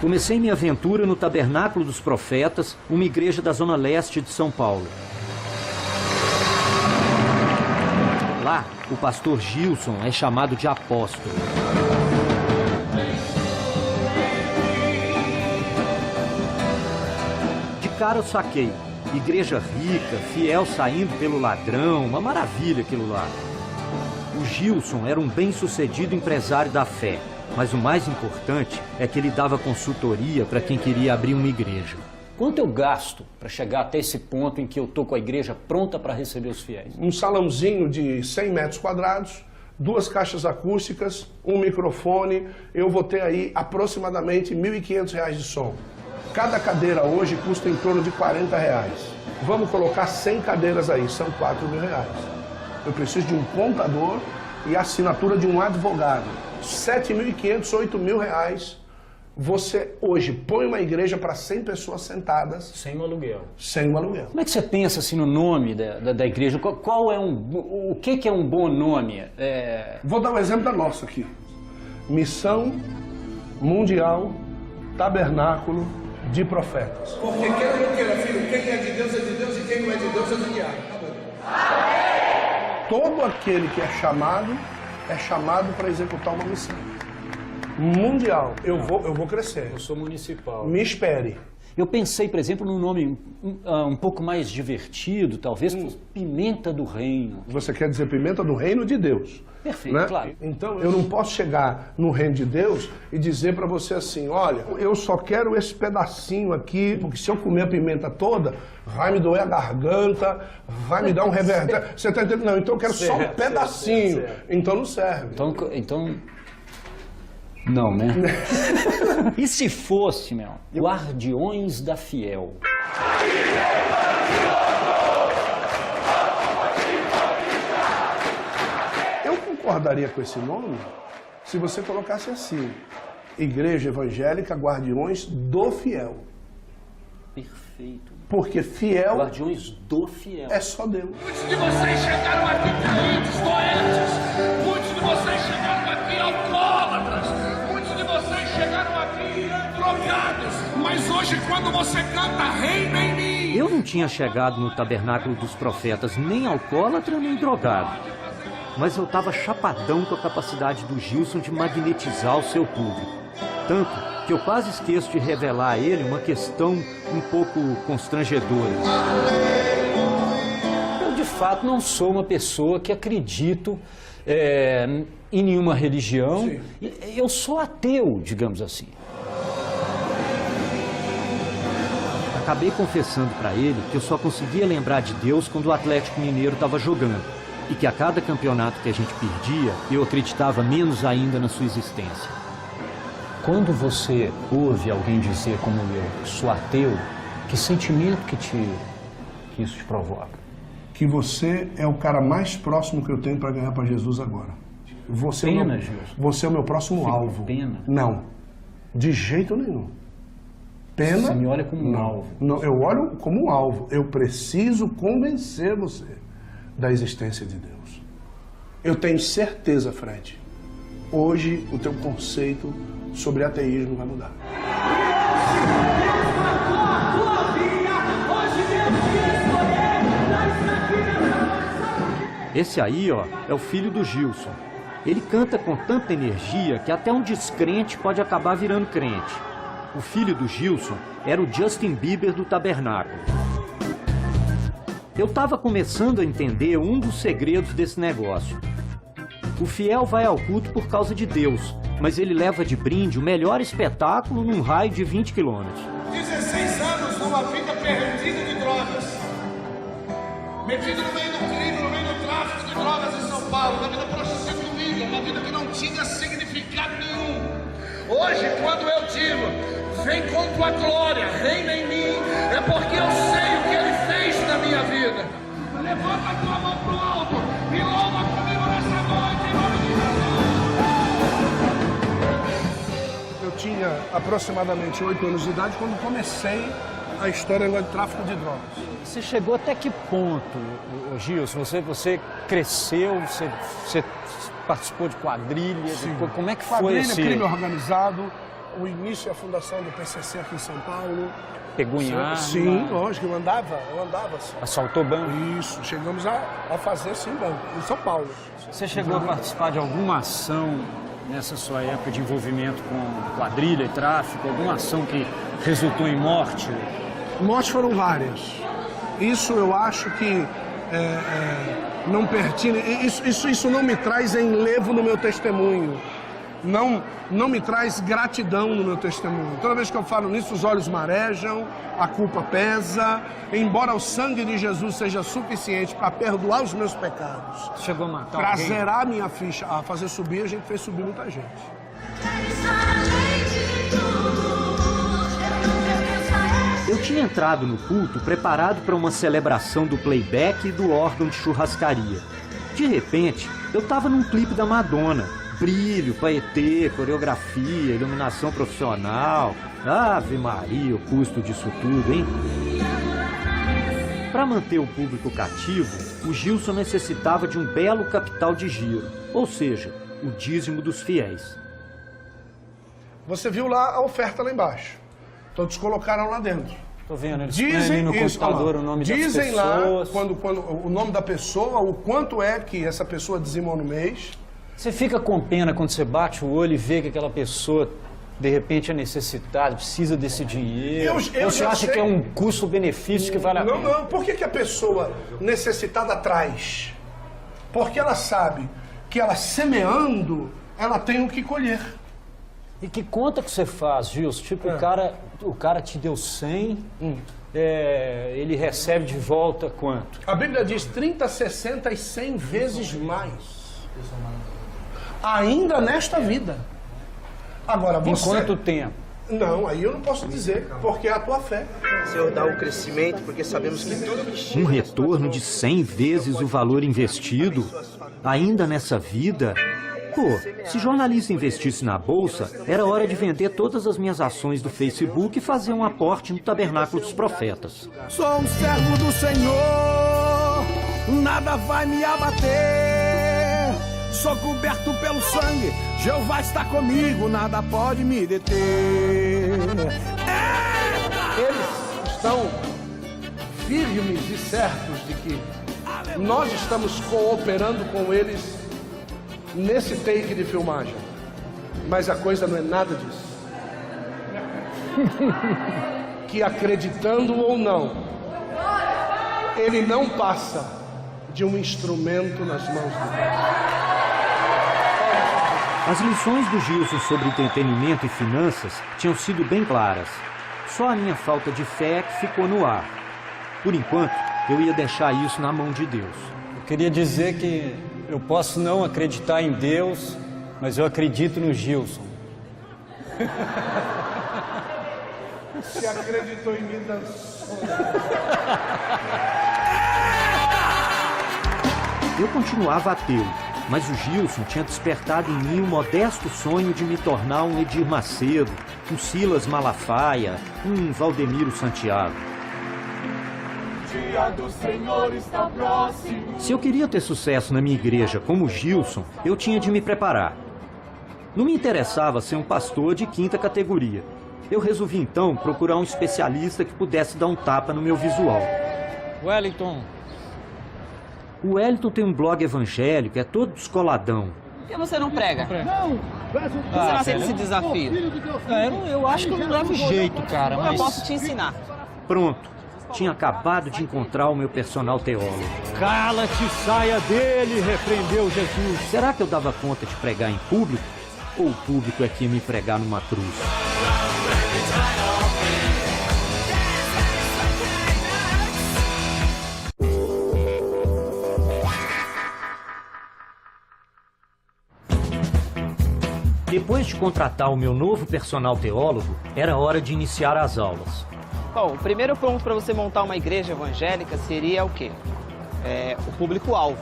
Comecei minha aventura no Tabernáculo dos Profetas, uma igreja da zona leste de São Paulo. Lá, o pastor Gilson é chamado de apóstolo. De cara eu saquei. Igreja rica, fiel saindo pelo ladrão, uma maravilha aquilo lá. O Gilson era um bem-sucedido empresário da fé, mas o mais importante é que ele dava consultoria para quem queria abrir uma igreja. Quanto eu gasto para chegar até esse ponto em que eu estou com a igreja pronta para receber os fiéis? Um salãozinho de 100 metros quadrados, 2 caixas acústicas, um microfone, eu vou ter aí aproximadamente R$ 1.500 de som. Cada cadeira hoje custa em torno de R$ 40. Vamos colocar 100 cadeiras aí, são R$ 4.000. Eu preciso de um contador e a assinatura de um advogado. R$ 7.500, R$ 8.000. Você hoje põe uma igreja para 100 pessoas sentadas. Sem o aluguel. Sem o aluguel. Como é que você pensa assim no nome da igreja? Qual é o que é um bom nome? Vou dar um exemplo da nossa aqui. Missão Mundial Tabernáculo de Profetas. Porque queira ou não queira, filho, quem é de Deus e quem não é de Deus é do diabo. Todo aquele que é chamado para executar uma missão mundial. Eu vou crescer. Eu sou municipal. Me espere. Eu pensei, por exemplo, num nome um pouco mais divertido, talvez, Pimenta do Reino. Você quer dizer Pimenta do Reino de Deus. Perfeito, né? Claro. Então, eu não posso chegar no reino de Deus e dizer para você assim, olha, eu só quero esse pedacinho aqui, porque se eu comer a pimenta toda, vai me doer a garganta, vai me dar um revertério. Você está entendendo? Não, então eu quero só um pedacinho. Certo. Então não serve. Então... Não, né? E se fosse, Guardiões da Fiel? Eu concordaria com esse nome se você colocasse assim, Igreja Evangélica Guardiões do Fiel. Perfeito. Porque fiel... Guardiões do Fiel. É só Deus. Muitos de vocês chegaram aqui doentes, muitos de vocês chegaram aqui alcoólatras, muitos de vocês chegaram aqui drogados, mas hoje quando você canta Reina em mim... Eu não tinha chegado no Tabernáculo dos Profetas nem alcoólatra nem drogado, mas eu estava chapadão com a capacidade do Gilson de magnetizar o seu público. Tanto que eu quase esqueço de revelar a ele uma questão um pouco constrangedora. Eu, de fato, não sou uma pessoa que acredito em nenhuma religião. Sim. Eu sou ateu, digamos assim. Acabei confessando para ele que eu só conseguia lembrar de Deus quando o Atlético Mineiro estava jogando. E que a cada campeonato que a gente perdia, eu acreditava menos ainda na sua existência. Quando você ouve alguém dizer, como eu, sou ateu, que sentimento que isso te provoca? Que você é o cara mais próximo que eu tenho para ganhar para Jesus agora. Você é o meu próximo alvo. Pena? Não, de jeito nenhum. Pena? Você me olha como um alvo. Não, eu olho como um alvo. Eu preciso convencer você da existência de Deus. Eu tenho certeza, Fred, hoje o teu conceito sobre ateísmo vai mudar. Esse aí, ó, é o filho do Gilson. Ele canta com tanta energia que até um descrente pode acabar virando crente. O filho do Gilson era o Justin Bieber do Tabernáculo. Eu estava começando a entender um dos segredos desse negócio. O fiel vai ao culto por causa de Deus, mas ele leva de brinde o melhor espetáculo num raio de 20 quilômetros. 16 anos numa vida perdida de drogas. Metido no meio do crime, no meio do tráfico de drogas em São Paulo, na vida prostituída, uma vida que não tinha significado nenhum. Hoje, quando eu digo, vem com tua glória, reina em mim, é porque eu sei o que ele fez na minha vida. Levanta a tua mão pro alto e louva comigo nessa noite, em nome de Jesus. Eu tinha aproximadamente 8 anos de idade quando comecei a história de tráfico de drogas. Você chegou até que ponto, Gilson? Você cresceu, você participou de quadrilhas? Sim. Como é que foi quadrilha, esse... crime organizado, o início e a fundação do PCC aqui em São Paulo. Pegou em arma? Sim, lógico, eu andava assim. Assaltou banco? Isso, chegamos a fazer sim banco, em São Paulo. Você chegou a participar de alguma ação nessa sua época de envolvimento com quadrilha e tráfico? Alguma ação que resultou em morte? Mortes foram várias. Isso eu acho que não pertine. Isso não me traz enlevo no meu testemunho. Não me traz gratidão no meu testemunho. Toda vez que eu falo nisso, os olhos marejam, a culpa pesa. Embora o sangue de Jesus seja suficiente para perdoar os meus pecados, Chegou a matar para alguém? zerar a minha ficha, a fazer subir, a gente fez subir muita gente. Eu tinha entrado no culto preparado para uma celebração do playback e do órgão de churrascaria. De repente, eu estava num clipe da Madonna. Brilho, paetê, coreografia, iluminação profissional. Ave Maria, o custo disso tudo, hein? Para manter o público cativo, o Gilson necessitava de um belo capital de giro, ou seja, o dízimo dos fiéis. Você viu lá a oferta lá embaixo. Todos colocaram lá dentro. Tô vendo, eles põem ali no computador o nome das pessoas. Dizem lá, quando o nome da pessoa, o quanto é que essa pessoa dizimou no mês. Você fica com pena quando você bate o olho e vê que aquela pessoa, de repente, é necessitada, precisa desse dinheiro? Eu você acha que é um custo-benefício que vale a pena? Não. Por que a pessoa necessitada traz? Porque ela sabe que ela semeando, ela tem o que colher. E que conta que você faz, Gilson? Tipo, o cara te deu 100, ele recebe de volta quanto? A Bíblia diz 30, 60 e 100 vezes mais. Ainda nesta vida. Agora você... Em quanto tempo? Não, aí eu não posso dizer, porque é a tua fé. Senhor, dá o crescimento, porque sabemos que tudo que chega... Um retorno de 100 vezes o valor investido, ainda nessa vida? Pô, se jornalista investisse na bolsa, era hora de vender todas as minhas ações do Facebook e fazer um aporte no Tabernáculo dos Profetas. Sou um servo do Senhor, nada vai me abater. Sou coberto pelo sangue, Jeová está comigo, nada pode me deter. Eles estão firmes e certos de que nós estamos cooperando com eles nesse take de filmagem. Mas a coisa não é nada disso. Que acreditando ou não, ele não passa de um instrumento nas mãos de Deus. As lições do Gilson sobre entretenimento e finanças tinham sido bem claras. Só a minha falta de fé que ficou no ar. Por enquanto, eu ia deixar isso na mão de Deus. Eu queria dizer que eu posso não acreditar em Deus, mas eu acredito no Gilson. Se acreditou em mim, dançou. Eu continuava ateu, mas o Gilson tinha despertado em mim o modesto sonho de me tornar um Edir Macedo, um Silas Malafaia, um Valdemiro Santiago. Dia do Senhor está próximo. Se eu queria ter sucesso na minha igreja como Gilson, eu tinha de me preparar. Não me interessava ser um pastor de quinta categoria. Eu resolvi então procurar um especialista que pudesse dar um tapa no meu visual. Wellington. O Wellington tem um blog evangélico, é todo descoladão. Por que você não prega? Não. Você não aceita esse desafio? Eu acho que eu não levo jeito, cara, mas... Eu posso te ensinar. Pronto. Tinha acabado de encontrar o meu personal teólogo. Cala-te, saia dele, repreendeu Jesus. Será que eu dava conta de pregar em público? Ou o público é que ia me pregar numa cruz? Depois de contratar o meu novo personal teólogo, era hora de iniciar as aulas. Bom, o primeiro ponto para você montar uma igreja evangélica seria o quê? O público-alvo.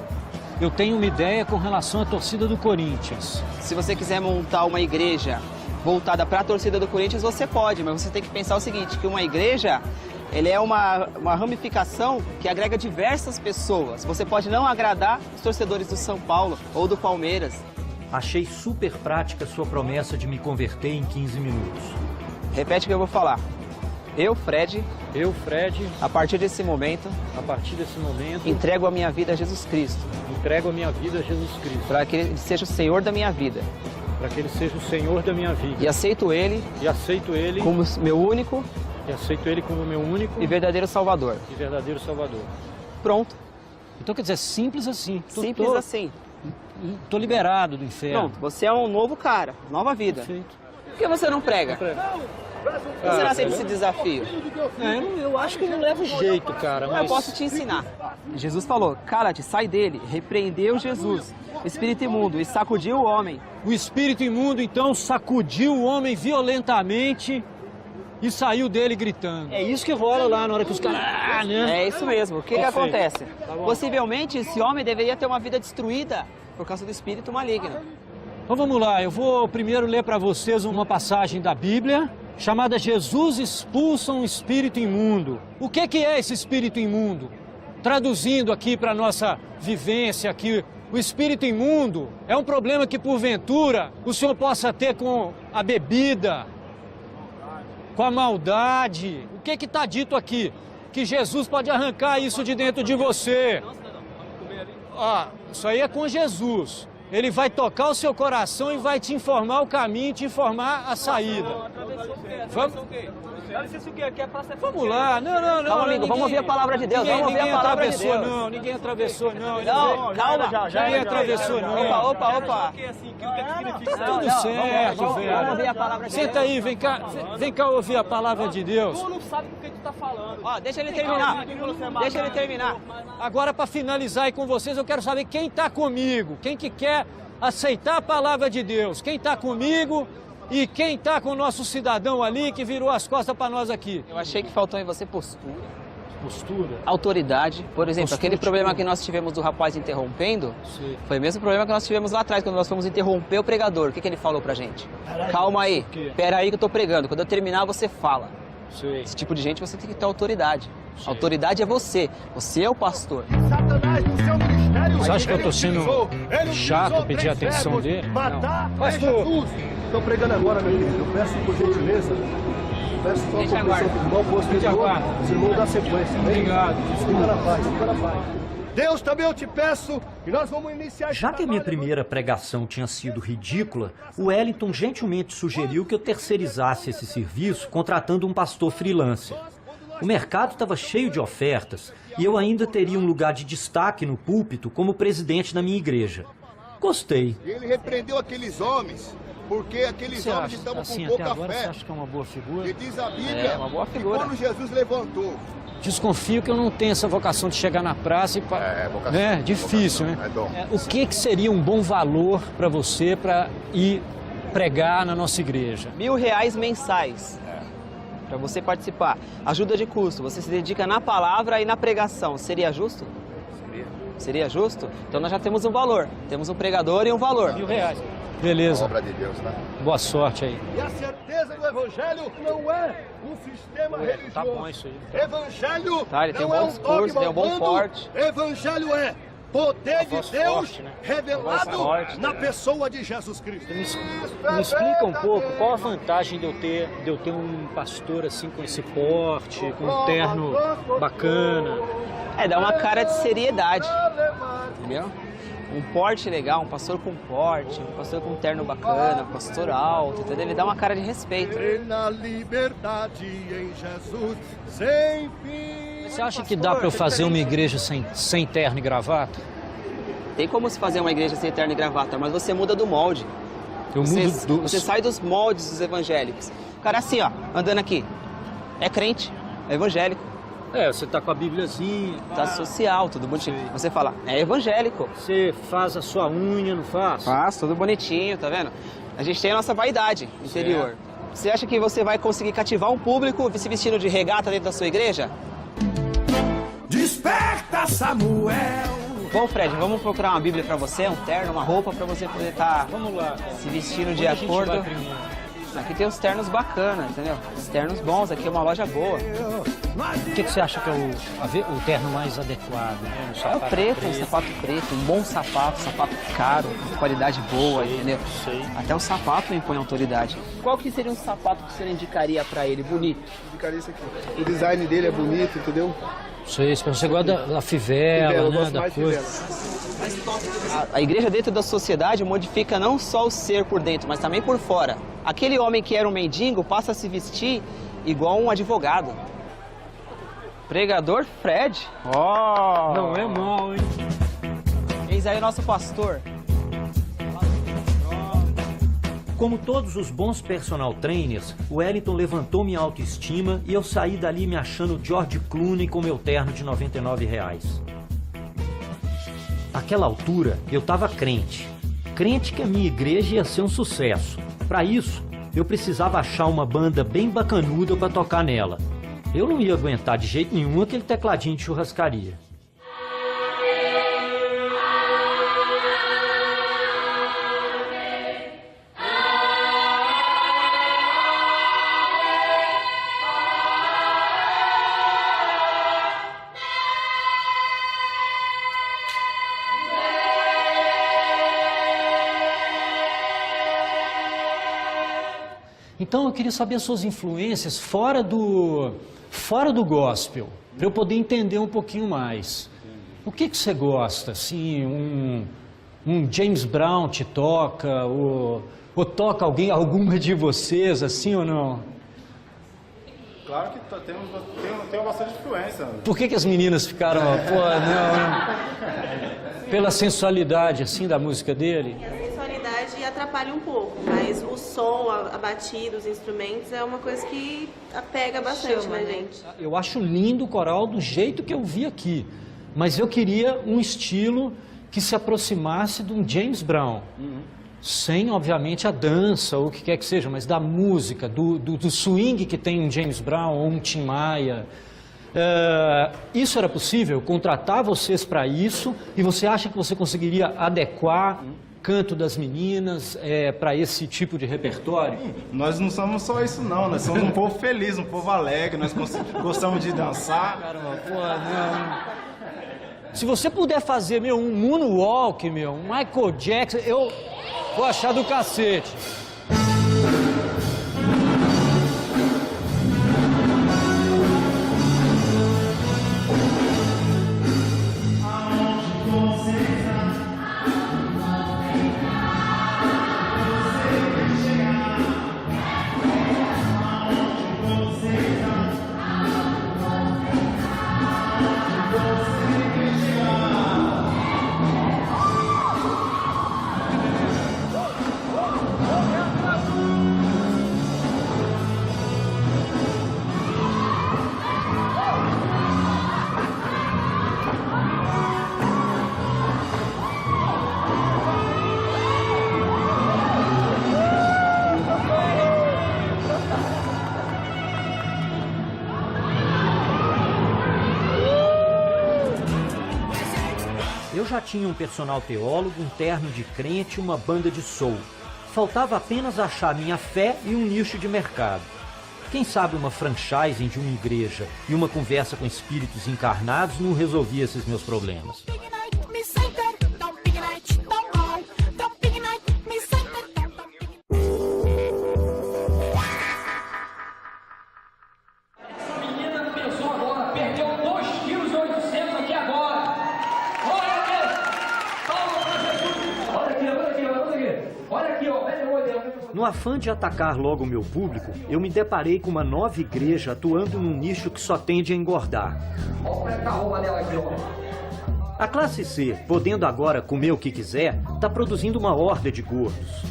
Eu tenho uma ideia com relação à torcida do Corinthians. Se você quiser montar uma igreja voltada para a torcida do Corinthians, você pode, mas você tem que pensar o seguinte, que uma igreja, ele é uma ramificação que agrega diversas pessoas. Você pode não agradar os torcedores do São Paulo ou do Palmeiras, Achei super prática sua promessa de me converter em 15 minutos. Repete o que eu vou falar. Eu, Fred, a partir desse momento, entrego a minha vida a Jesus Cristo, para que Ele seja o Senhor da minha vida. E aceito Ele como meu único e verdadeiro Salvador. Pronto. Então, quer dizer, simples assim. Simples assim. Tô liberado do inferno. Pronto, você é um novo cara, nova vida. Perfeito. Por que você não prega? Por que você não aceita esse desafio? Eu acho que eu não levo jeito, cara, Eu posso te ensinar. Jesus falou, cala-te, sai dele. Repreendeu Jesus, espírito imundo, e sacudiu o homem. O espírito imundo, então, sacudiu o homem violentamente e saiu dele gritando. É isso que rola lá na hora que os caras... É isso mesmo. O que acontece? Possivelmente, esse homem deveria ter uma vida destruída por causa do espírito maligno. Então vamos lá, eu vou primeiro ler para vocês uma passagem da Bíblia chamada Jesus expulsa um espírito imundo. O que é esse espírito imundo? Traduzindo aqui para nossa vivência aqui, o espírito imundo é um problema que porventura o senhor possa ter com a bebida, com a maldade. O que está dito aqui? Que Jesus pode arrancar isso de dentro de você. Isso aí é com Jesus. Ele vai tocar o seu coração e vai te informar o caminho, te informar a saída. Vamos lá, não. Calma, amigo, vamos ouvir a palavra de Deus. Ninguém atravessou, não. Não, calma, já. Ninguém atravessou, não. Opa. Tá tudo certo, Vamos ouvir a velho. palavra de Deus. Senta aí, vem cá ouvir a palavra de Deus. Tu não sabe o que tu tá falando. Deixa ele terminar. Agora, para finalizar aí com vocês, eu quero saber quem está comigo, quem que quer aceitar a palavra de Deus, quem está comigo e quem está com o nosso cidadão ali que virou as costas para nós aqui. Eu achei que faltou em você postura. Postura? Autoridade. Por exemplo, Postura, aquele problema que nós tivemos do rapaz interrompendo, Sim. foi o mesmo problema que nós tivemos lá atrás, quando nós fomos interromper o pregador. O que ele falou pra gente? Calma aí, pera aí que eu tô pregando. Quando eu terminar, você fala. Sim. Esse tipo de gente você tem que ter autoridade. Sim. Você é o pastor. Você acha que eu estou sendo chato pedir a atenção dele? Não. Pastor! Estou pregando agora, meu querido. Eu peço por gentileza. Peço só Deixa a compreensão do irmão, posto de aguarda. os irmãos da sequência. Obrigado. Fica na paz. Deus, também eu te peço que nós vamos iniciar... Já que a minha primeira pregação tinha sido ridícula, o Wellington gentilmente sugeriu que eu terceirizasse esse serviço contratando um pastor freelancer. O mercado estava cheio de ofertas e eu ainda teria um lugar de destaque no púlpito como presidente da minha igreja. Gostei. Ele repreendeu aqueles homens, porque aqueles homens estavam com pouca agora, fé. você acha que é uma boa figura? E diz a Bíblia uma boa que figura. quando Jesus levantou... Desconfio que eu não tenho essa vocação de chegar na praça e... vocação. É difícil, vocação, né? é dom. O que seria um bom valor para você para ir pregar na nossa igreja? R$1.000 mensais. Para você participar. Ajuda de custo. Você se dedica na palavra e na pregação. Seria justo? Seria justo? Então nós já temos um valor. Temos um pregador e um valor. R$1.000. Beleza. Obra de Deus, tá? Boa sorte aí. E a certeza do Evangelho não é um sistema religioso. Tá bom isso aí. Evangelho Tá, ele tem não um é bom um discurso, dogma tem um bom humano. porte. Evangelho é poder de voz Deus forte, né? revelado Voz forte, na pessoa de Jesus Cristo. Me explica um pouco qual a vantagem de eu ter um pastor assim com esse porte, com um terno bacana. Dá uma cara de seriedade. Entendeu? Um porte legal, um pastor com porte, um pastor com terno bacana, um pastor alto, entendeu? Ele dá uma cara de respeito. Na liberdade em Jesus, sem fim. Você acha que dá para eu fazer uma igreja sem terno e gravata? Tem como se fazer uma igreja sem terno e gravata, mas você muda do molde. Você sai dos moldes dos evangélicos. O cara assim, ó, andando aqui, é crente, é evangélico. Você tá com a bíbliazinha. Tá social, tudo bonitinho. Você fala, é evangélico. Você faz a sua unha, não faz? Faz, tudo bonitinho, tá vendo? A gente tem a nossa vaidade interior. Você acha que você vai conseguir cativar um público se vestindo de regata dentro da sua igreja? Desperta, Samuel. Bom, Fred, vamos procurar uma bíblia pra você, um terno, uma roupa pra você poder estar se vestindo de acordo. Aqui tem uns ternos bacanas, entendeu? Os ternos bons, aqui é uma loja boa. O que você acha que é o terno mais adequado? Né? É o preto, um sapato preto, um bom sapato caro, qualidade boa, entendeu? Até o sapato impõe autoridade. Qual que seria um sapato que você indicaria pra ele, bonito? Indicaria isso aqui. O design dele é bonito, entendeu? Você gosta da fivela, Eu né? gosto Da mais de coisa. fivela. A igreja dentro da sociedade modifica não só o ser por dentro, mas também por fora. Aquele homem que era um mendigo passa a se vestir igual um advogado. Pregador Fred. Oh! Não é mal, hein? Eis aí o nosso pastor. Como todos os bons personal trainers, o Wellington levantou minha autoestima e eu saí dali me achando George Clooney com meu terno de R$99. Àquela altura, eu estava crente. Crente que a minha igreja ia ser um sucesso. Para isso, eu precisava achar uma banda bem bacanuda para tocar nela. Eu não ia aguentar de jeito nenhum aquele tecladinho de churrascaria. Então eu queria saber as suas influências fora do gospel, para eu poder entender um pouquinho mais. O que você gosta? Assim, um James Brown te toca? Ou toca alguma de vocês, assim ou não? Claro que tem bastante influência. Por que as meninas ficaram, pô, não, pela sensualidade, assim, da música dele? A sensualidade atrapalha um pouco, mas o som, a batida, os instrumentos é uma coisa que pega bastante na gente. Eu acho lindo o coral do jeito que eu vi aqui, mas eu queria um estilo que se aproximasse de um James Brown. Sem, obviamente, a dança ou o que quer que seja, mas da música, do swing que tem um James Brown ou um Tim Maia. Isso era possível? Contratar vocês para isso? E você acha que você conseguiria adequar canto das meninas para esse tipo de repertório? Nós não somos só isso não, nós somos um povo feliz, um povo alegre, nós gostamos de dançar. Caramba, pô, não. Se você puder fazer, um moonwalk, um Michael Jackson, eu vou achar do cacete. Eu já tinha um personal teólogo, um terno de crente e uma banda de soul. Faltava apenas achar minha fé e um nicho de mercado. Quem sabe uma franchising de uma igreja e uma conversa com espíritos encarnados não resolvia esses meus problemas. No afã de atacar logo o meu público, eu me deparei com uma nova igreja atuando num nicho que só tende a engordar. A classe C, podendo agora comer o que quiser, está produzindo uma horda de gordos.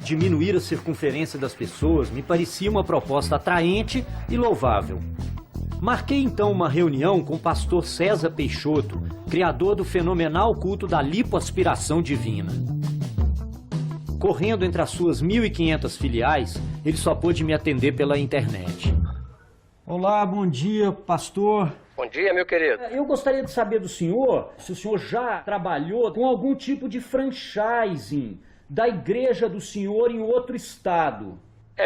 Diminuir a circunferência das pessoas me parecia uma proposta atraente e louvável. Marquei então uma reunião com o pastor César Peixoto, criador do fenomenal culto da lipoaspiração divina. Correndo entre as suas 1.500 filiais, ele só pôde me atender pela internet. Olá, bom dia, pastor. Bom dia, meu querido. Eu gostaria de saber do senhor se o senhor já trabalhou com algum tipo de franchising da igreja do senhor em outro estado.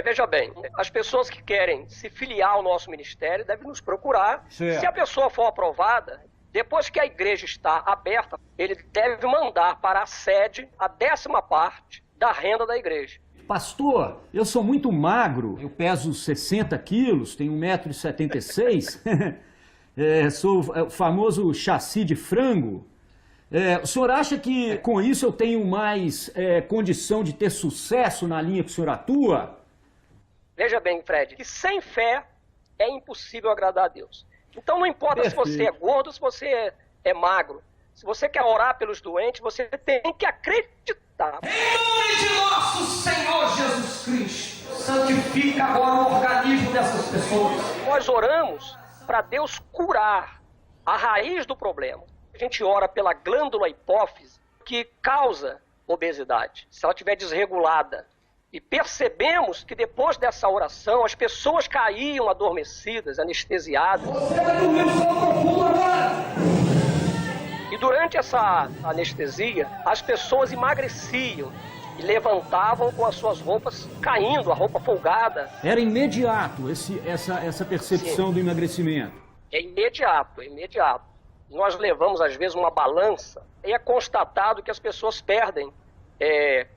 Veja bem, as pessoas que querem se filiar ao nosso ministério devem nos procurar. Certo. Se a pessoa for aprovada, depois que a igreja está aberta, ele deve mandar para a sede a 10ª parte da renda da igreja. Pastor, eu sou muito magro, eu peso 60 quilos, tenho 1,76 m, sou o famoso chassi de frango. O senhor acha que com isso eu tenho mais condição de ter sucesso na linha que o senhor atua? Veja bem, Fred, que sem fé é impossível agradar a Deus. Então não importa Perfeito. se você é gordo ou se você é magro. Se você quer orar pelos doentes, você tem que acreditar. Em nome de nosso Senhor Jesus Cristo, santifica agora o organismo dessas pessoas. Nós oramos para Deus curar a raiz do problema. A gente ora pela glândula hipófise que causa obesidade, se ela estiver desregulada. E percebemos que depois dessa oração, as pessoas caíam adormecidas, anestesiadas. Você vai dormir no sono profundo agora. E durante essa anestesia, as pessoas emagreciam e levantavam com as suas roupas caindo, a roupa folgada. Era imediato essa percepção do emagrecimento. É imediato, é imediato. Nós levamos, às vezes, uma balança e é constatado que as pessoas perdem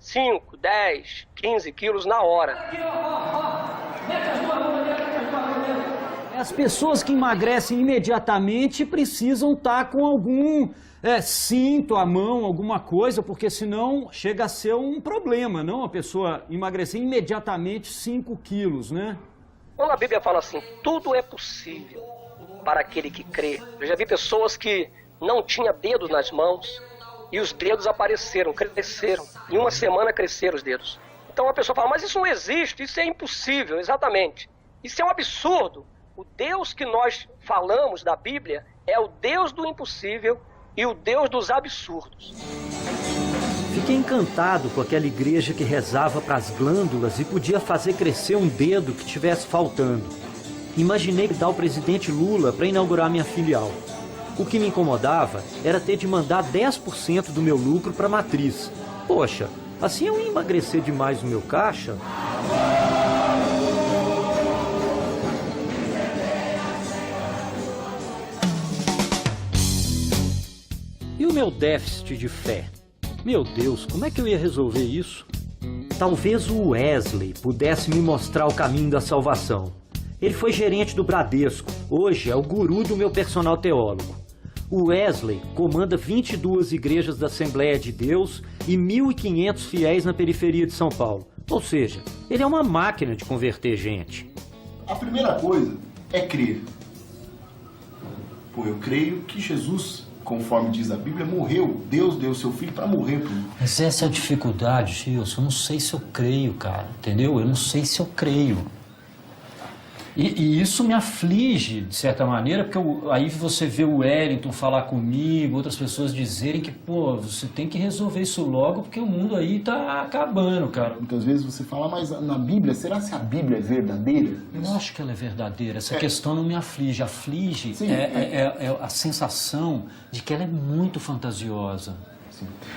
5, 10, 15 quilos na hora. As pessoas que emagrecem imediatamente precisam estar com algum cinto à mão, alguma coisa, porque senão chega a ser um problema, não? A pessoa emagrecer imediatamente 5 quilos, né? Quando a Bíblia fala assim, tudo é possível para aquele que crê. Eu já vi pessoas que não tinham dedos nas mãos e os dedos apareceram, cresceram. Em uma semana cresceram os dedos. Então a pessoa fala, mas isso não existe, isso é impossível. Exatamente. Isso é um absurdo. O Deus que nós falamos da Bíblia é o Deus do impossível e o Deus dos absurdos. Fiquei encantado com aquela igreja que rezava para as glândulas e podia fazer crescer um dedo que tivesse faltando. Imaginei dar o presidente Lula para inaugurar minha filial. O que me incomodava era ter de mandar 10% do meu lucro para a matriz. Poxa, assim eu ia emagrecer demais o meu caixa. E o meu déficit de fé? Meu Deus, como é que eu ia resolver isso? Talvez o Wesley pudesse me mostrar o caminho da salvação. Ele foi gerente do Bradesco, hoje é o guru do meu personal teólogo. O Wesley comanda 22 igrejas da Assembleia de Deus e 1.500 fiéis na periferia de São Paulo. Ou seja, ele é uma máquina de converter gente. A primeira coisa é crer. Pô, eu creio que Jesus, conforme diz a Bíblia, morreu. Deus deu seu filho para morrer por mim. Mas essa é a dificuldade, Gilson. Eu não sei se eu creio, cara. Entendeu? Eu não sei se eu creio. E isso me aflige, de certa maneira, porque aí você vê o Wellington falar comigo, outras pessoas dizerem que, pô, você tem que resolver isso logo, porque o mundo aí tá acabando, cara. Muitas vezes você fala, mas na Bíblia, será que a Bíblia é verdadeira? Eu acho que ela é verdadeira. Essa questão não me aflige. Aflige a sensação de que ela é muito fantasiosa.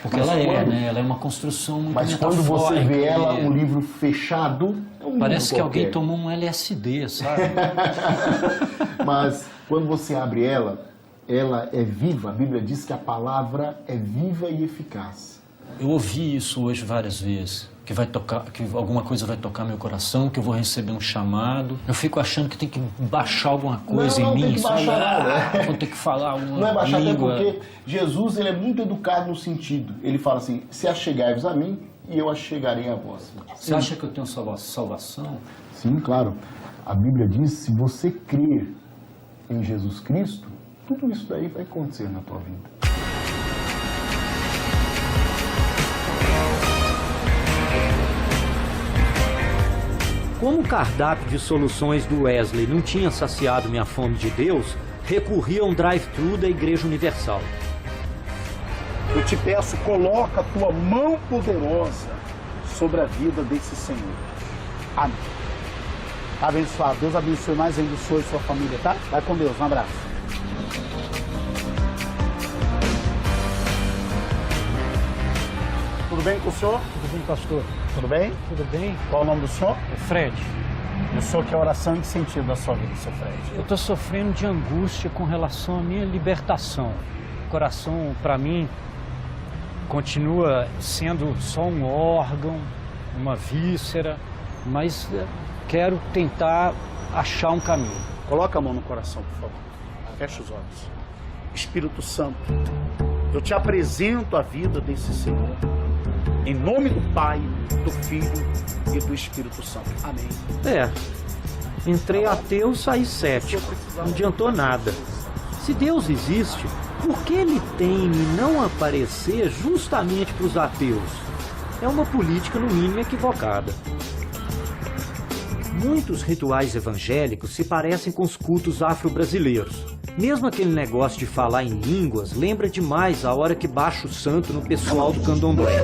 Porque mas ela né? Ela é uma construção muito metafórica. Mas quando você vê ela, um livro fechado, é um parece livro que alguém tomou um LSD, sabe? Mas quando você abre ela é viva. A Bíblia diz que a palavra é viva e eficaz. Eu ouvi isso hoje várias vezes. Que vai tocar, que alguma coisa vai tocar meu coração, que eu vou receber um chamado. Eu fico achando que tem que baixar alguma coisa em mim. Não tem que baixar nada. Vou ter que falar uma Não é baixar língua. até porque Jesus ele é muito educado no sentido. Ele fala assim, se achegai-vos a mim e eu achegarei a vós. Você acha que eu tenho salvação? Sim, claro. A Bíblia diz, se você crer em Jesus Cristo, tudo isso daí vai acontecer na tua vida. Como o cardápio de soluções do Wesley não tinha saciado minha fome de Deus, recorri a um drive-thru da Igreja Universal. Eu te peço, coloca a tua mão poderosa sobre a vida desse Senhor. Amém. Abençoado. Deus abençoe mais ainda o senhor e sua família, tá? Vai com Deus. Um abraço. Tudo bem com o senhor? Tudo bem, pastor? Tudo bem? Tudo bem? Qual o nome do senhor? É Fred. E o senhor quer oração em que sentido da sua vida, seu Fred? Eu estou sofrendo de angústia com relação à minha libertação. O coração, para mim, continua sendo só um órgão, uma víscera, mas quero tentar achar um caminho. Coloca a mão no coração, por favor. Fecha os olhos. Espírito Santo, eu te apresento a vida desse Senhor. Em nome do Pai, do Filho e do Espírito Santo. Amém. Entrei ateu, saí cético. Não adiantou nada. Se Deus existe, por que ele teme não aparecer justamente para os ateus? É uma política, no mínimo, equivocada. Muitos rituais evangélicos se parecem com os cultos afro-brasileiros. Mesmo aquele negócio de falar em línguas lembra demais a hora que baixa o santo no pessoal do candomblé.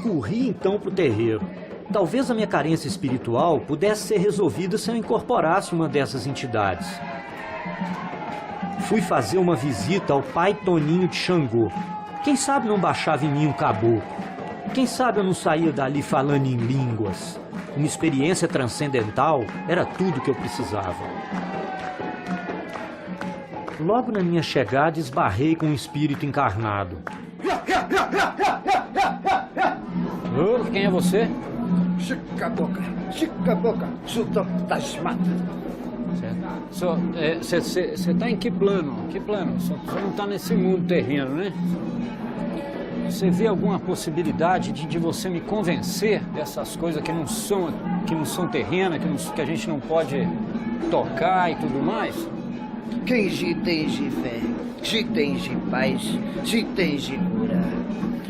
Corri então pro terreiro. Talvez a minha carência espiritual pudesse ser resolvida se eu incorporasse uma dessas entidades. Fui fazer uma visita ao pai Toninho de Xangô. Quem sabe não baixava em mim um caboclo? Quem sabe eu não saía dali falando em línguas? Uma experiência transcendental era tudo que eu precisava. Logo na minha chegada, esbarrei com um espírito encarnado. Quem é você? Chica a boca, sultão das matas. Você está em que plano? Que plano? Você não está nesse mundo terreno, né? Você vê alguma possibilidade de você me convencer dessas coisas que não são terrenas, que a gente não pode tocar e tudo mais? Quem tem fé, se tem paz, se tem cura.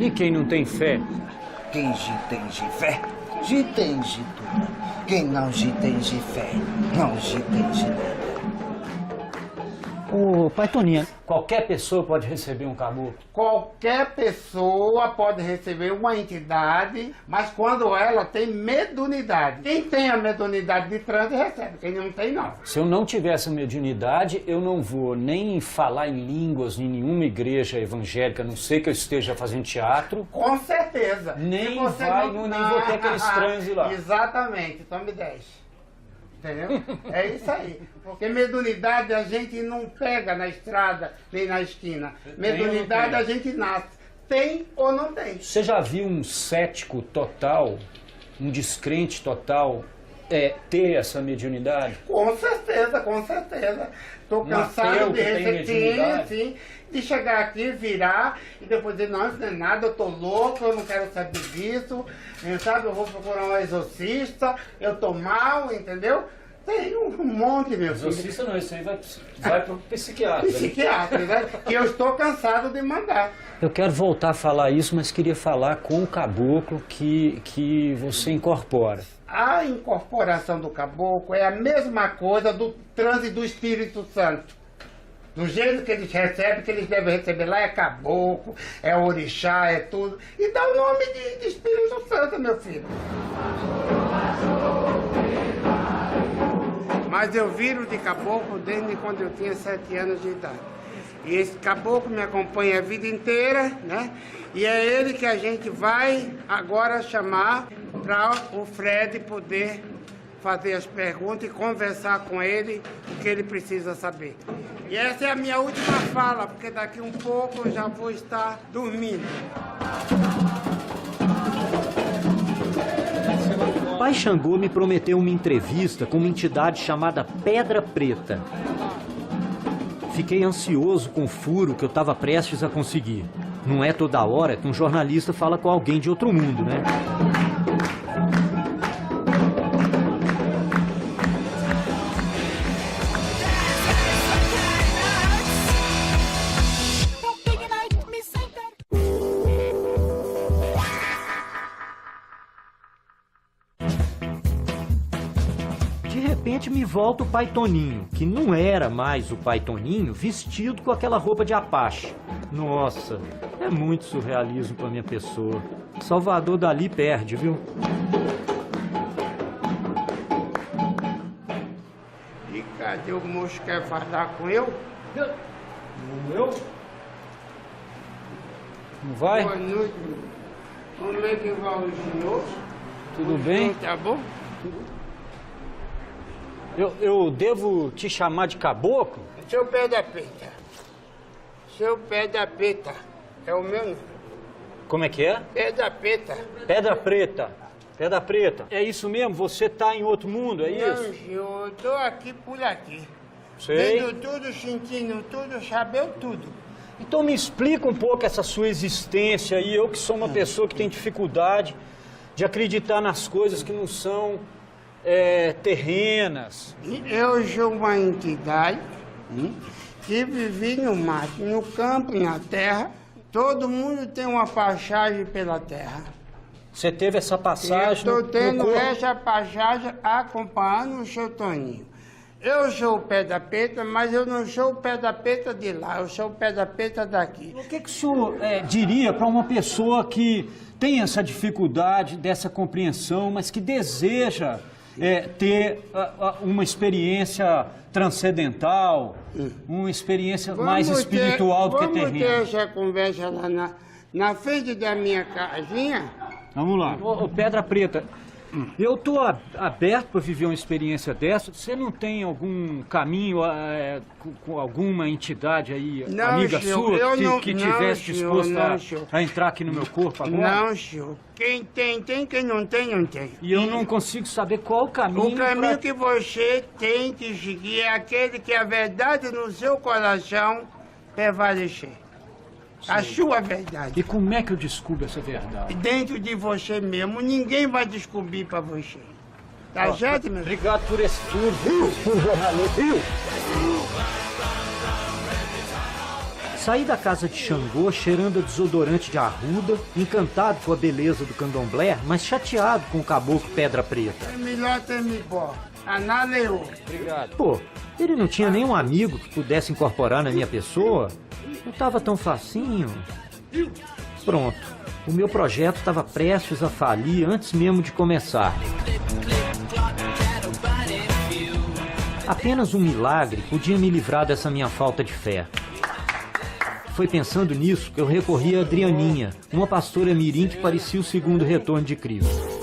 E quem não tem fé? Quem tem fé, se tem tudo. Quem não tem fé, não tem nada. Ô, pai Toninho, qualquer pessoa pode receber um caboclo? Qualquer pessoa pode receber uma entidade, mas quando ela tem mediunidade. Quem tem a mediunidade de transe recebe, quem não tem não. Se eu não tivesse mediunidade, eu não vou nem falar em línguas em nenhuma igreja evangélica, a não sei que eu esteja fazendo teatro. Com certeza. Nem vou ter aqueles transe lá. Exatamente, então me deixe. Entendeu? É isso aí. Porque mediunidade a gente não pega na estrada nem na esquina. Mediunidade a gente nasce. Tem ou não tem. Você já viu um cético total, um descrente total, ter essa mediunidade? Com certeza, com certeza. Estou cansado de receber, de chegar aqui, virar e depois dizer, não, isso não é nada, eu tô louco, eu não quero saber disso, sabe? Eu vou procurar um exorcista, eu tô mal, entendeu? Tem um monte, meu filho. Exorcista não, isso aí vai pro psiquiatra. Psiquiatra, né? Que eu estou cansado de mandar. Eu quero voltar a falar isso, mas queria falar com o caboclo que você incorpora. A incorporação do caboclo é a mesma coisa do transe do Espírito Santo. Do jeito que eles recebem, que eles devem receber lá é caboclo, é orixá, é tudo. E dá o nome de Espírito Santo, meu filho. Mas eu viro de caboclo desde quando eu tinha 7 anos de idade. E esse caboclo me acompanha a vida inteira, né? E é ele que a gente vai agora chamar para o Fred poder fazer as perguntas e conversar com ele o que ele precisa saber. E essa é a minha última fala, porque daqui um pouco eu já vou estar dormindo. Pai Xangô me prometeu uma entrevista com uma entidade chamada Pedra Preta. Fiquei ansioso com o furo que eu estava prestes a conseguir. Não é toda hora que um jornalista fala com alguém de outro mundo, né? De repente me volta o pai Toninho, que não era mais o pai Toninho vestido com aquela roupa de Apache. Nossa, é muito surrealismo pra minha pessoa. Salvador Dalí perde, viu? E cadê o moço que quer falar com eu? Eu? Não vai? Boa noite. é que vai o senhor? Tudo bem? Tá bom? Eu devo te chamar de caboclo? Seu pé da peta. Seu pé da peta. É o meu nome. Como é que é? Pé da peta. Pedra Preta. Pedra Preta. É isso mesmo? Você tá em outro mundo, é isso? Não, senhor, eu tô aqui por aqui. Sei. Vendo tudo, sentindo tudo, sabendo tudo. Então me explica um pouco essa sua existência aí. Eu que sou uma pessoa que tem dificuldade de acreditar nas coisas que não são terrenas. Eu sou uma entidade que vivi no mato, no campo, na terra. Todo mundo tem uma passagem pela terra. Você teve essa passagem Eu no estou tendo corpo? essa passagem acompanhando o seu Toninho. Eu sou o pé da peta, mas eu não sou o pé da peta de lá, eu sou o pé da peta daqui. O que o senhor diria para uma pessoa que tem essa dificuldade dessa compreensão, mas que deseja ter uma experiência transcendental, uma experiência mais espiritual do que terrena? Vamos ter essa conversa lá na frente da minha casinha? Vamos lá. Ô, Pedra Preta, eu tô aberto para viver uma experiência dessa. Você não tem algum caminho com alguma entidade aí, Não, amiga senhor, sua, que tivesse disposto a entrar aqui no meu corpo agora? Não, senhor. Quem tem, quem não tem, não tem. E eu não consigo saber qual o caminho. O caminho que você tem que seguir é aquele que a verdade no seu coração prevalecer. A sua verdade. E como é que eu descubro essa verdade? Dentro de você mesmo, ninguém vai descobrir pra você. Tá certo, meu? Obrigado por esse tudo, jornalista. Saí da casa de Xangô cheirando a desodorante de arruda, encantado com a beleza do candomblé, mas chateado com o caboclo Pedra Preta. É melhor ter me embora. Analeou. Obrigado. Pô, ele não tinha nenhum amigo que pudesse incorporar na minha pessoa? Não tava tão facinho. Pronto, o meu projeto estava prestes a falir antes mesmo de começar. Apenas um milagre podia me livrar dessa minha falta de fé. Foi pensando nisso que eu recorri a Adrianinha, uma pastora mirim que parecia o segundo retorno de Cristo.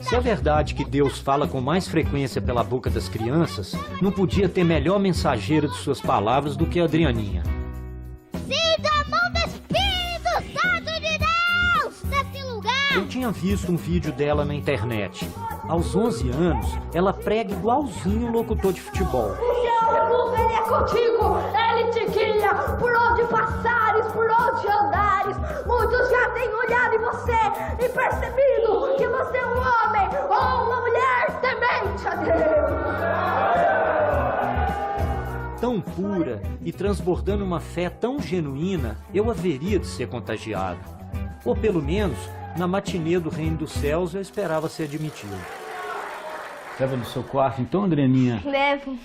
Se é verdade que Deus fala com mais frequência pela boca das crianças, não podia ter melhor mensageira de suas palavras do que a Adrianinha. Sinta a mão do Espírito Santo de Deus nesse lugar! Eu tinha visto um vídeo dela na internet. Aos 11 anos, ela prega igualzinho um locutor de futebol. Jesus, Ele é contigo! Ele te guia por onde passares, por onde andares. Muitos já têm olhado em você e percebido que você é um homem ou uma mulher temente a Deus. Tão pura e transbordando uma fé tão genuína, eu haveria de ser contagiado. Ou pelo menos, na matinê do Reino dos Céus, eu esperava ser admitido. Leva no seu quarto então, Adrianinha? Levo.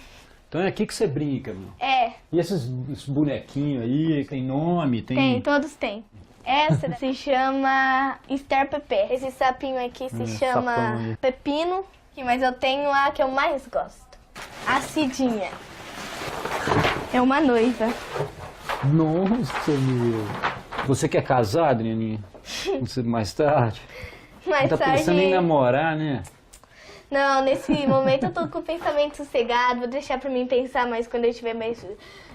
Então é aqui que você brinca, meu. É. E esses bonequinhos aí, tem nome? Tem, todos têm. Essa se chama Star Pepe. Esse sapinho aqui se chama Pepino. Mas eu tenho a que eu mais gosto. A Cidinha. É uma noiva. Nossa, meu. Você quer casar, Adrianinha? Mais tarde? Mais não tá tarde... pensando em namorar, né? Não, nesse momento eu tô com o pensamento sossegado. Vou deixar pra mim pensar mais quando eu estiver mais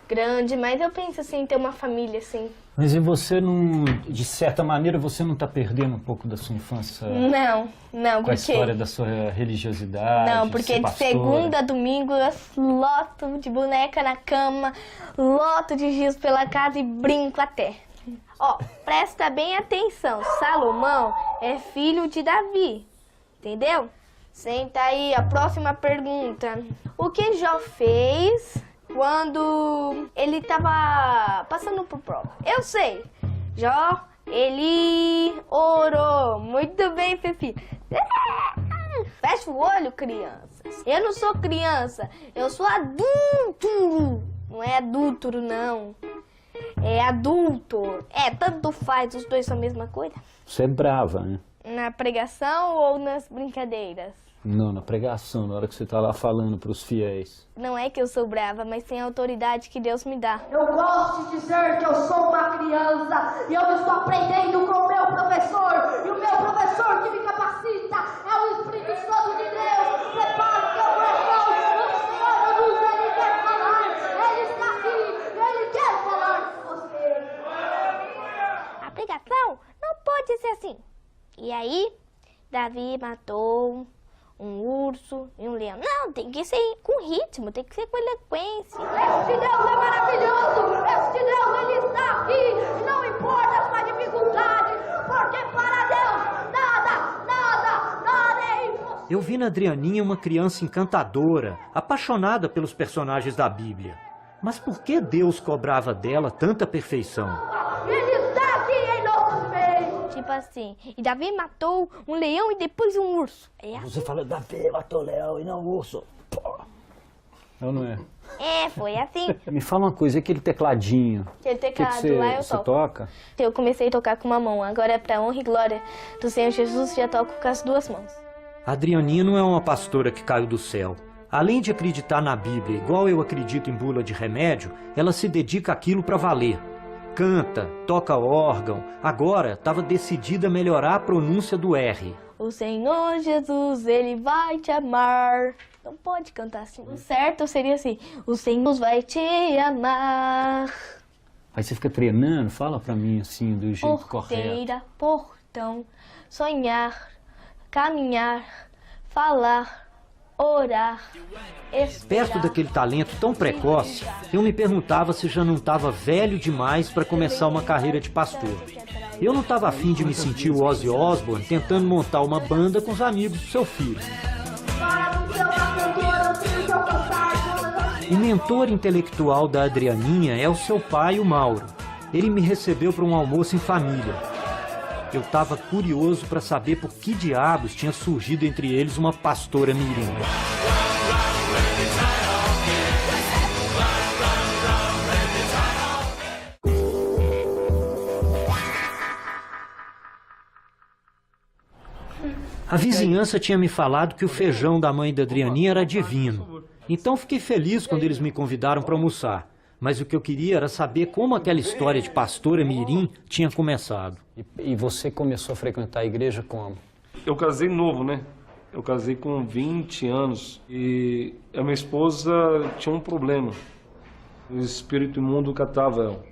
grande. Mas eu penso assim, em ter uma família, assim. Mas e você não, de certa maneira, você não tá perdendo um pouco da sua infância? Não, com a história da sua religiosidade? Não, porque de segunda a domingo eu loto de boneca na cama, loto de giz pela casa e brinco até. Ó, presta bem atenção, Salomão é filho de Davi, entendeu? Senta aí, a próxima pergunta. O que Jó fez quando ele tava passando por prova? Eu sei. Jó, ele orou. Muito bem, Pepe. Fecha o olho, crianças. Eu não sou criança, eu sou adulto. Não é adúltero, não. É adulto. Tanto faz, os dois são a mesma coisa. Você é brava, né? Na pregação ou nas brincadeiras? Não, na pregação, na hora que você está lá falando para os fiéis. Não é que eu sou brava, mas tem a autoridade que Deus me dá. Eu gosto de dizer que eu sou uma criança e eu estou aprendendo com o meu professor. E o meu professor que me capacita é o Espírito Santo de Deus. Prepare seu coração, o Senhor Jesus, Ele quer falar. Ele está aqui, Ele quer falar com você. A pregação não pode ser assim. E aí, Davi matou um urso e um leão. Não, tem que ser com ritmo, tem que ser com eloquência. Este Deus é maravilhoso, este Deus, Ele está aqui. Não importa a sua dificuldade, porque para Deus nada é impossível. Eu vi na Adrianinha uma criança encantadora, apaixonada pelos personagens da Bíblia. Mas por que Deus cobrava dela tanta perfeição? Ele está aqui em nossos meios. Tipo assim, e Davi matou um leão e depois um urso. É assim? Você fala, Davi matou o leão e não o urso. Não, não é? É, foi assim. Me fala uma coisa, e aquele tecladinho? Aquele teclado lá eu você toco. toca? Eu comecei a tocar com uma mão, agora pra honra e glória do Senhor Jesus, já toco com as duas mãos. A Adrianinha não é uma pastora que caiu do céu. Além de acreditar na Bíblia, igual eu acredito em bula de remédio, ela se dedica àquilo para valer. Canta, toca órgão, agora estava decidida a melhorar a pronúncia do R. O Senhor Jesus, Ele vai te amar. Não pode cantar assim. O certo seria assim, o Senhor vai te amar. Aí você fica treinando, fala pra mim assim, do jeito correto. Porteira, portão, sonhar, caminhar, falar, orar, esperar. Perto daquele talento tão precoce, eu me perguntava se já não estava velho demais para começar uma carreira de pastor. Eu não estava afim de me sentir o Ozzy Osbourne tentando montar uma banda com os amigos do seu filho. O mentor intelectual da Adrianinha é o seu pai, o Mauro. Ele me recebeu para um almoço em família. Eu estava curioso para saber por que diabos tinha surgido entre eles uma pastora mirim. A vizinhança tinha me falado que o feijão da mãe da Adrianinha era divino. Então fiquei feliz quando eles me convidaram para almoçar. Mas o que eu queria era saber como aquela história de pastora mirim tinha começado. E você começou a frequentar a igreja como? Eu casei novo, né? Eu casei com 20 anos e a minha esposa tinha um problema. O espírito imundo catava ela.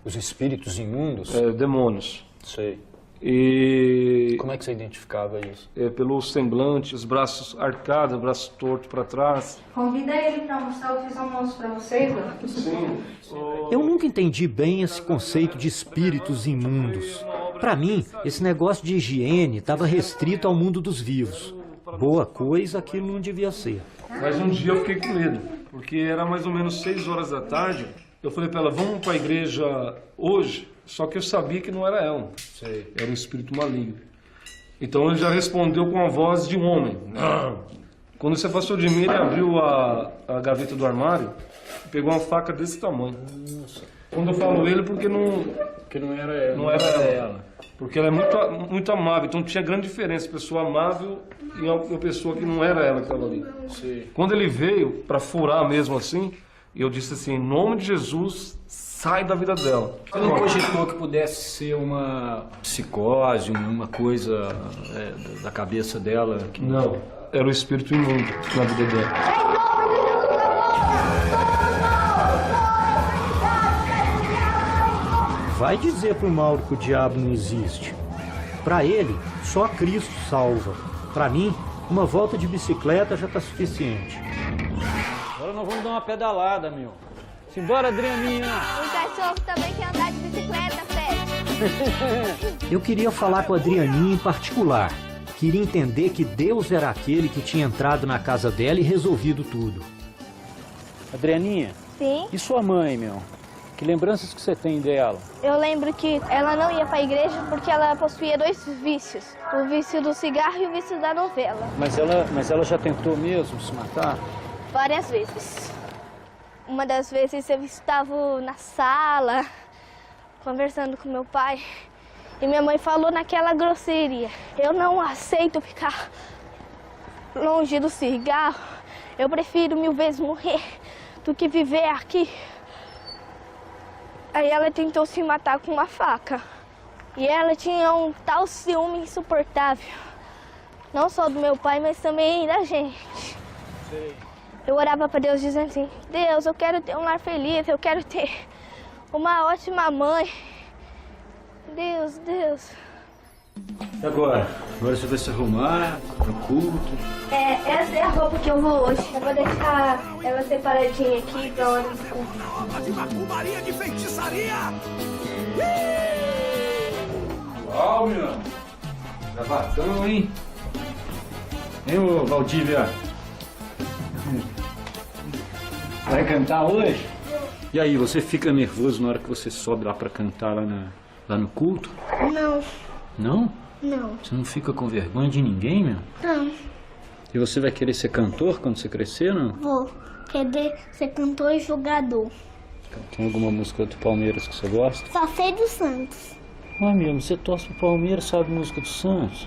Os espíritos imundos? Demônios. Sei. E como é que você identificava isso? Pelo semblante, os braços arcados, braços tortos para trás. Convida ele para almoçar, eu fiz almoço para vocês. Sim. Eu nunca entendi bem esse conceito de espíritos imundos. Para mim, esse negócio de higiene estava restrito ao mundo dos vivos. Boa coisa aquilo não devia ser. Mas um dia eu fiquei com medo, porque era mais ou menos 6 horas da tarde. Eu falei para ela, vamos para a igreja hoje? Só que eu sabia que não era ela. Sei. Era um espírito maligno. Então ele já respondeu com a voz de um homem. Não. Quando se afastou de mim, ele abriu a gaveta do armário e pegou uma faca desse tamanho. Nossa. Quando eu falo ele, porque não era ela. Não era ela. Porque ela é muito amável. Então tinha grande diferença. Pessoa amável e uma pessoa que não era ela que estava ali. Sim. Quando ele veio, para furar mesmo assim, eu disse assim, em nome de Jesus, sai da vida dela. Você não cogitou que pudesse ser uma psicose, uma coisa da cabeça dela? Que... Não, era o espírito imundo na vida dela. Vai dizer pro Mauro que o diabo não existe. Para ele, só Cristo salva. Para mim, uma volta de bicicleta já tá suficiente. Agora nós vamos dar uma pedalada, meu. Simbora, Adrianinha! O cachorro também quer andar de bicicleta, Fred. Eu queria falar com a Adrianinha em particular. Queria entender que Deus era aquele que tinha entrado na casa dela e resolvido tudo. Adrianinha? Sim? E sua mãe, meu? Que lembranças que você tem dela? Eu lembro que ela não ia pra igreja porque ela possuía 2 vícios. O vício do cigarro e o vício da novela. Mas ela já tentou mesmo se matar? Várias vezes. Uma das vezes eu estava na sala, conversando com meu pai, e minha mãe falou naquela grosseria, eu não aceito ficar longe do cigarro, eu prefiro 1000 vezes morrer do que viver aqui. Aí ela tentou se matar com uma faca. E ela tinha um tal ciúme insuportável. Não só do meu pai, mas também da gente. Eu orava para Deus dizendo assim, Deus, eu quero ter um lar feliz, eu quero ter uma ótima mãe. Deus, Deus. E agora? Agora você vai se arrumar pro culto? Essa é a roupa que eu vou hoje. Eu vou deixar ela separadinha aqui pra hora do culto. De macumbaria, de feitiçaria! Uau, meu! Gravatão, hein? Hein, ô Valdívia? Vai cantar hoje? E aí, você fica nervoso na hora que você sobe lá pra cantar lá no culto? Não. Não? Não. Você não fica com vergonha de ninguém, meu? Não. E você vai querer ser cantor quando você crescer, não? Vou querer ser cantor e jogador. Tem alguma música do Palmeiras que você gosta? Só sei do Santos. Ah, meu, você torce pro Palmeiras, sabe música do Santos?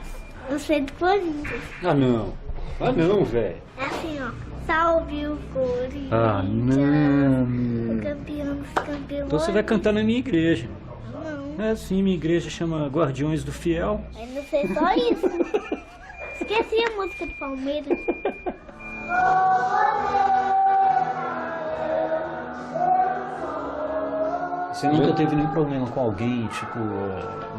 Eu sei do Corinthians. Ah, não. Ah, não, velho. É assim, ó. Salve o Corinthians. Ah, não. O campeão dos campeões. Então você vai cantar na minha igreja. Não. É sim, minha igreja chama Guardiões do Fiel. Eu não sei só isso. Esqueci a música do Palmeiras. Você nunca teve nenhum problema com alguém, tipo,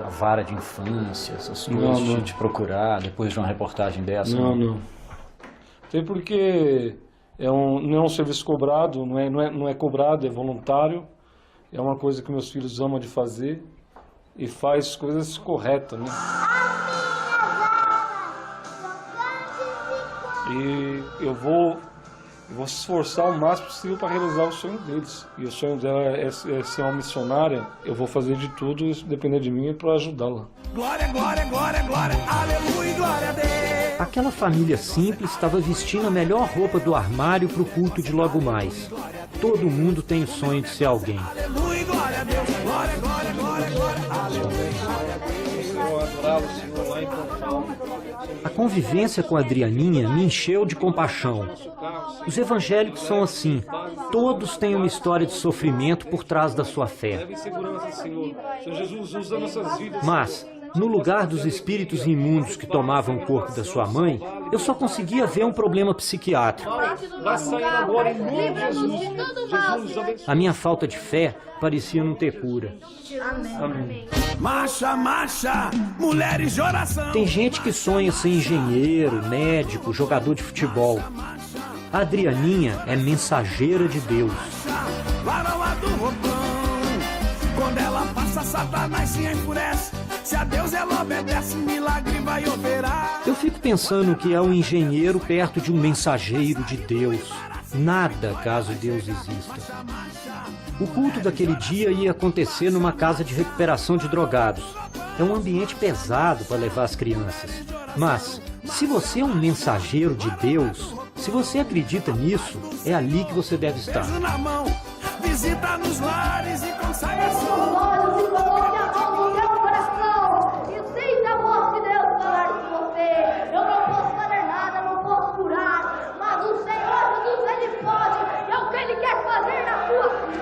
a vara de infância, essas coisas, Não. de te procurar depois de uma reportagem dessa? Não. Tem porque não é um serviço cobrado, não é cobrado, é voluntário. É uma coisa que meus filhos amam de fazer e faz coisas corretas, né? E eu vou se esforçar o máximo possível para realizar o sonho deles. E o sonho dela é ser uma missionária. Eu vou fazer de tudo, se depender de mim, para ajudá-la. Glória, glória, glória, glória, aleluia, glória a Deus. Aquela família simples estava vestindo a melhor roupa do armário para o culto de logo mais. Todo mundo tem o sonho de ser alguém. Aleluia, glória a Deus. Glória, glória, glória, glória, aleluia. Eu adorava o Senhor lá em Confal. A convivência com a Adrianinha me encheu de compaixão. Os evangélicos são assim. Todos têm uma história de sofrimento por trás da sua fé. Leve em segurança, Senhor. Senhor Jesus, usa nossas vidas. Mas, no lugar dos espíritos imundos que tomavam o corpo da sua mãe, eu só conseguia ver um problema psiquiátrico. Vai sair agora em nome de Jesus. Jesus, abençoe. A minha falta de fé parecia não ter cura. Amém. Marcha, marcha, mulheres de oração. Tem gente que sonha ser engenheiro, médico, jogador de futebol. A Adrianinha é mensageira de Deus. Para lá do roupão. Quando ela passa, Satanás se enfurece. Se a Deus ela obedece, milagre vai operar. Eu fico pensando que é um engenheiro perto de um mensageiro de Deus. Nada caso Deus exista. O culto daquele dia ia acontecer numa casa de recuperação de drogados. É um ambiente pesado para levar as crianças. Mas, se você é um mensageiro de Deus, se você acredita nisso, é ali que você deve estar. Beijo na mão, visita nos lares e consagração. Olhos e coloque a mão no seu coração e sinta a voz de Deus falar com você. Eu não posso fazer nada, não posso curar, mas o Senhor Jesus, Ele pode, é o que Ele quer fazer na sua vida.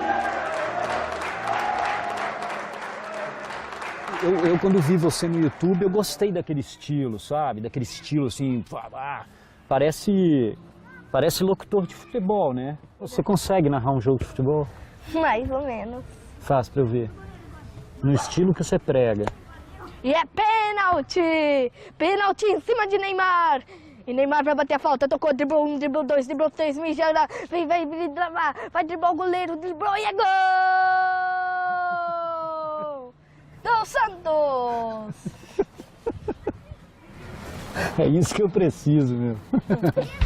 Eu quando vi você no YouTube, eu gostei daquele estilo, sabe? Daquele estilo assim, parece locutor de futebol, né? Você consegue narrar um jogo de futebol? Mais ou menos. Faz pra eu ver. No estilo que você prega. E é pênalti! Pênalti em cima de Neymar! E Neymar vai bater a falta, tocou, driblou 1, driblou 2, driblou 3, mijada, vai driblar o goleiro, driblou e é gol! Do Santos! É isso que eu preciso, meu.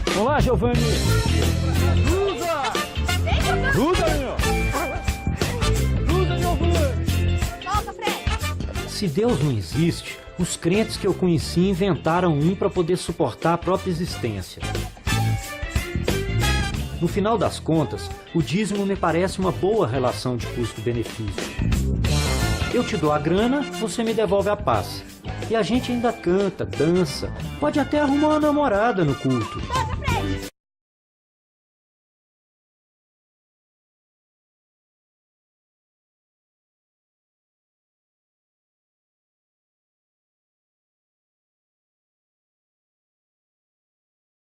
Vamos lá, Giovanni! Gruda, meu! Gruda, Giovanni! Volta, Fred! Se Deus não existe, os crentes que eu conheci inventaram um para poder suportar a própria existência. No final das contas, o dízimo me parece uma boa relação de custo-benefício. Eu te dou a grana, você me devolve a paz. E a gente ainda canta, dança, pode até arrumar uma namorada no culto.